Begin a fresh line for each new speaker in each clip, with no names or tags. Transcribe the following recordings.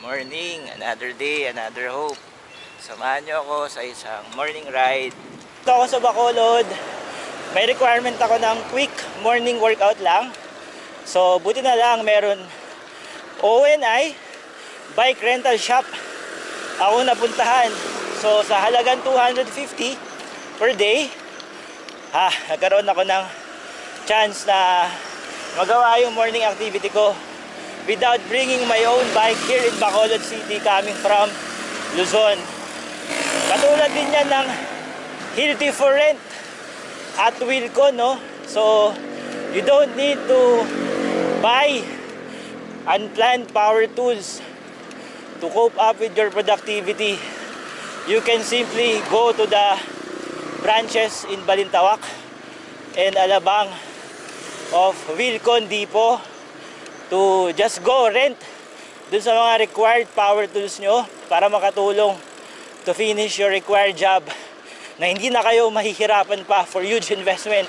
morning, another day, another hope. Samahan nyo ako sa isang morning ride. Dito ako sa Bacolod. May requirement ako ng quick morning workout lang. So buti na lang meron ONI bike rental shop ako napuntahan. So sa halagang 250 per day, nagkaroon ako ng chance na magawa yung morning activity ko without bringing my own bike here in Bacolod City coming from Luzon. Katulad din yan ng Hilti for Rent at Wilcon, no? So you don't need to buy unplanned power tools to cope up with your productivity. You can simply go to the branches in Balintawak and Alabang of Wilcon Depot to just go rent dun sa mga required power tools nyo para makatulong to finish your required job na hindi na kayo mahihirapan pa for huge investment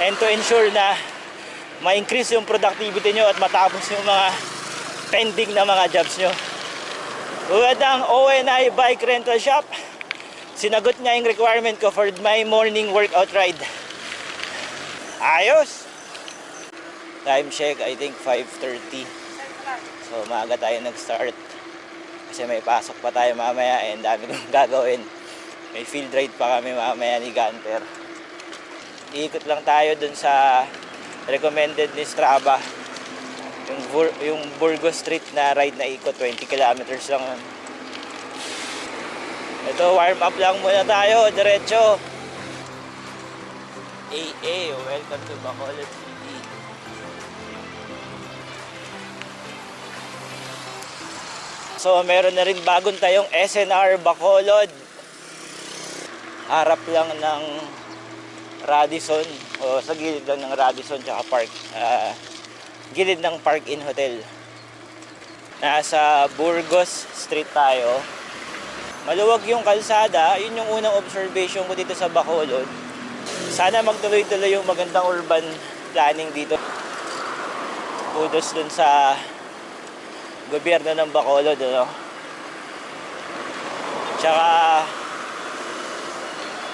and to ensure na ma-increase yung productivity nyo at matapos yung mga pending na mga jobs nyo. Tulad ng ONI Bike Rental Shop, sinagot niya yung requirement ko for my morning workout ride. Ayos! Time check, I think 5:30. So maaga tayo nag-start kasi may pasok pa tayo mamaya and dami kong gagawin. May field ride pa kami mamaya ni Gunter. Iikot lang tayo dun sa recommended ni Strava, yung Burgos Street na ride na ikot, 20 kilometers lang. Ito, warm up lang muna tayo, diretso. AA, welcome to Bacolod City. So meron na rin bagong tayong SNR Bacolod. Harap lang ng Radisson, o sa gilid lang ng Radisson tsaka Park, gilid ng Park Inn Hotel. Nasa Burgos Street tayo. Maluwag yung kalsada, yun yung unang observation ko dito sa Bacolod. Sana magtuloy-tuloy yung magandang urban planning dito. Kudos dun sa gobyerno ng Bacolod, ano? Tsaka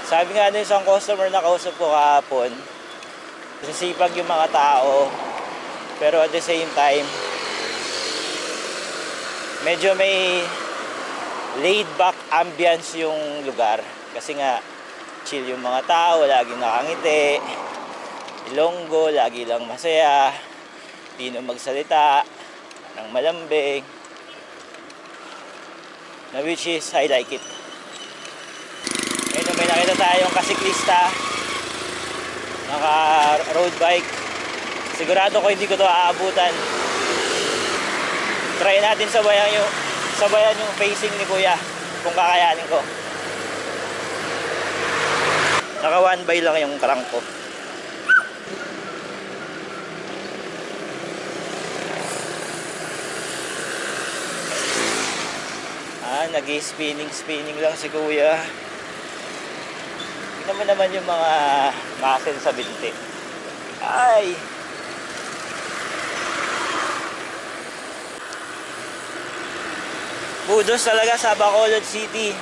sabi nga ng isang customer na kausap ko kahapon, sisipag yung mga tao, pero at the same time medyo may laid back ambience yung lugar kasi nga chill yung mga tao, laging nakangiti, ilonggo, lagi lang masaya, di na magsalita ng malambing, na which is I like it. Ngayon may nakita tayong kasiklista, naka road bike. Sigurado ko hindi ko to aabutan. Try natin sabayan yung facing ni Kuya kung kakayanin ko. Naka 1x lang yung karang ko. Nag-spinning lang si Kuya. Tingnan mo naman yung mga muscle sa binti. Ay! Kudos talaga sa Bacolod City.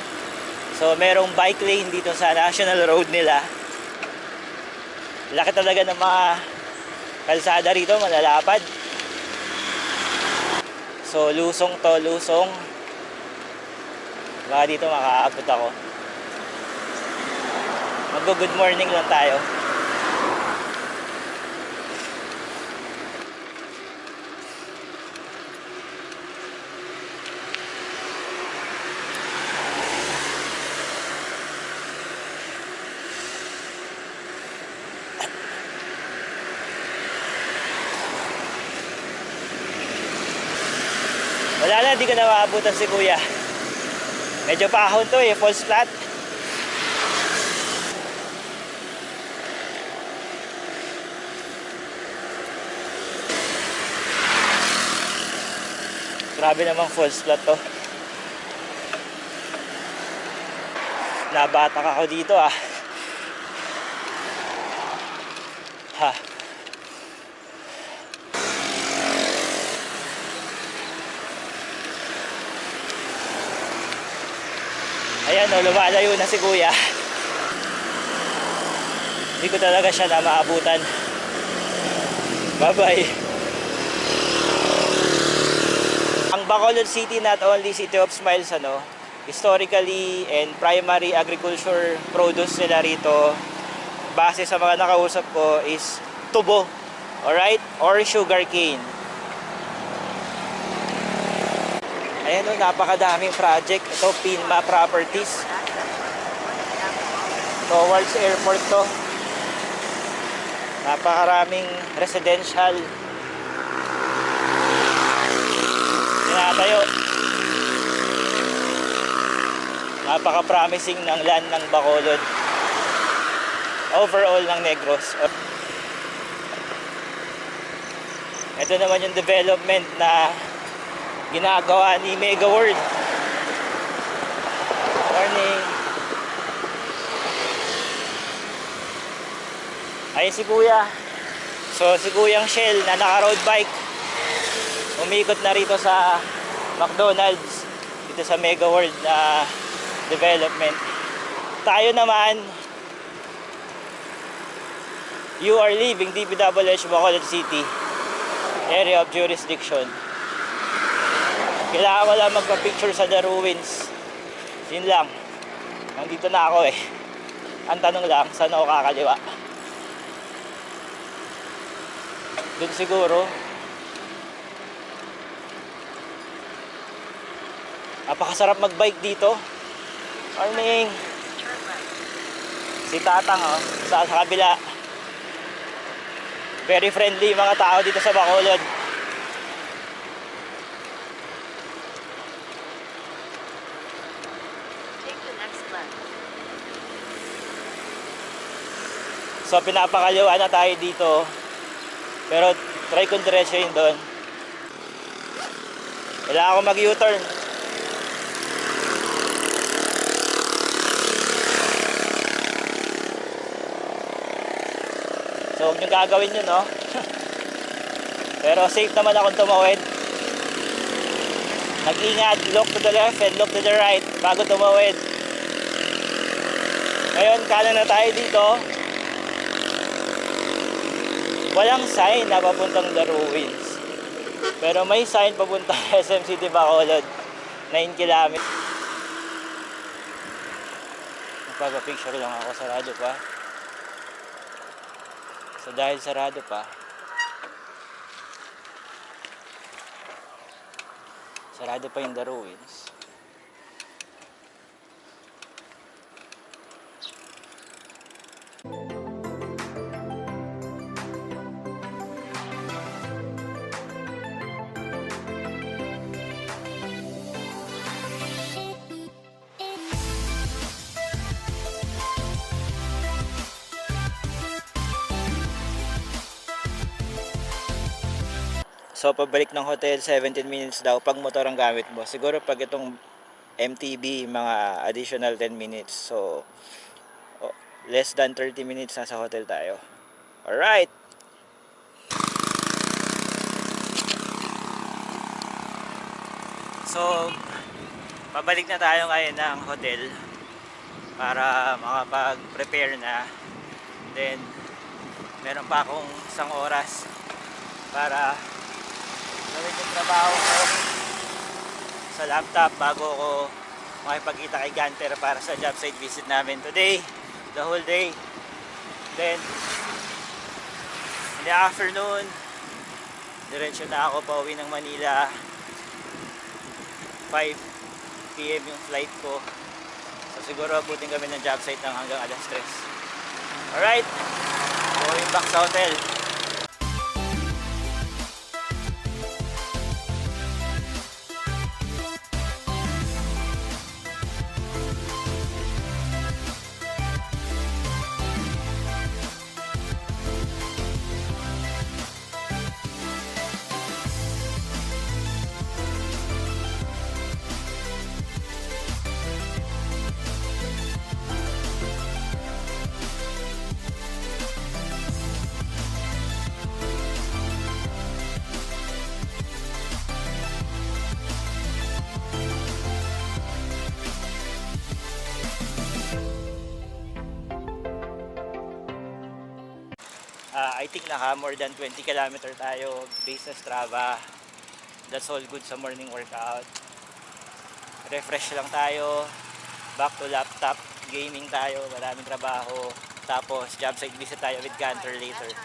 So merong bike lane dito sa National Road nila. Laki talaga ng mga kalsada rito, malalapad. So lusong to, lusong. Baka dito makaabot ako. Mag-good morning lang tayo. Wala na, di ko na maabutan si Kuya. Medyo pahon to false flat. Grabe namang false flat to. Nabatak ako dito Ha. Ayan o, lumalayo na si kuya. Hindi ko talaga siya na maabutan. Bye bye. Ang Bacolod City, not only City of Smiles, historically and primary agriculture produce nila rito, base sa mga nakausap ko, is tubo, alright, or sugarcane. Ayan o, napakadaming project. Ito, Pinma Properties. Towards airport to. Napakaraming residential tinatayo. Napaka-promising ng land ng Bacolod. Overall ng Negros. Ito naman yung development na ginagawa ni Mega World. Morning. Ayun si kuya. So si kuyang Shell na naka-road bike, umikot na rito sa McDonald's, dito sa Mega World na development. Tayo naman, you are leaving DPWH Bacolod City area of jurisdiction. Kailangan ko lang magpa-picture sa The Ruins. Yun lang. Nandito na ako eh. Ang tanong lang, saan ako kakaliwa? Doon siguro. Napakasarap mag-bike dito. Morning. Si Tatang sa kabila. Very friendly mga tao dito sa Bacolod. So pinapakaliwa na tayo dito. Pero try kong diretso yun doon. Kailangan ko mag-U-turn. So huwag nyo gagawin yun, no? Pero safe naman akong tumawid. Mag-ingat, look to the left and look to the right bago tumawid. Ngayon, kanan na tayo dito. Walang sign na papuntang The Ruins. Pero may sign papuntang SM City Bacolod. 9 km. Magpapapicture lang ako, sarado pa. So dahil sarado pa, sarado pa yung The Ruins. So pabalik ng hotel 17 minutes daw pag motor ang gamit mo. Siguro pag itong MTB mga additional 10 minutes. So less than 30 minutes nasa hotel tayo. Alright. So pabalik na tayo ngayon ng hotel para makapag-prepare na. Then meron pa akong isang oras para gawin yung trabaho ko sa laptop bago ko makipagkita kay Gunter para sa job site visit namin today, the whole day. Then in the afternoon, diretso na ako pa uwi ng Manila. 5 PM yung flight ko, so siguro abutin kami ng job site ng hanggang alas 3. Alright, going back sa hotel. I think naka more than 20 kilometer tayo based sa Strava. That's all good sa morning workout. Refresh lang tayo. Back to laptop. Gaming tayo. Maraming trabaho. Tapos job site visit tayo with Canter later.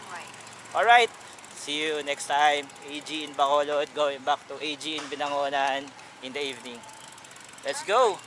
Alright. See you next time. AG in Bacolod. Going back to AG in Binangonan in the evening. Let's go!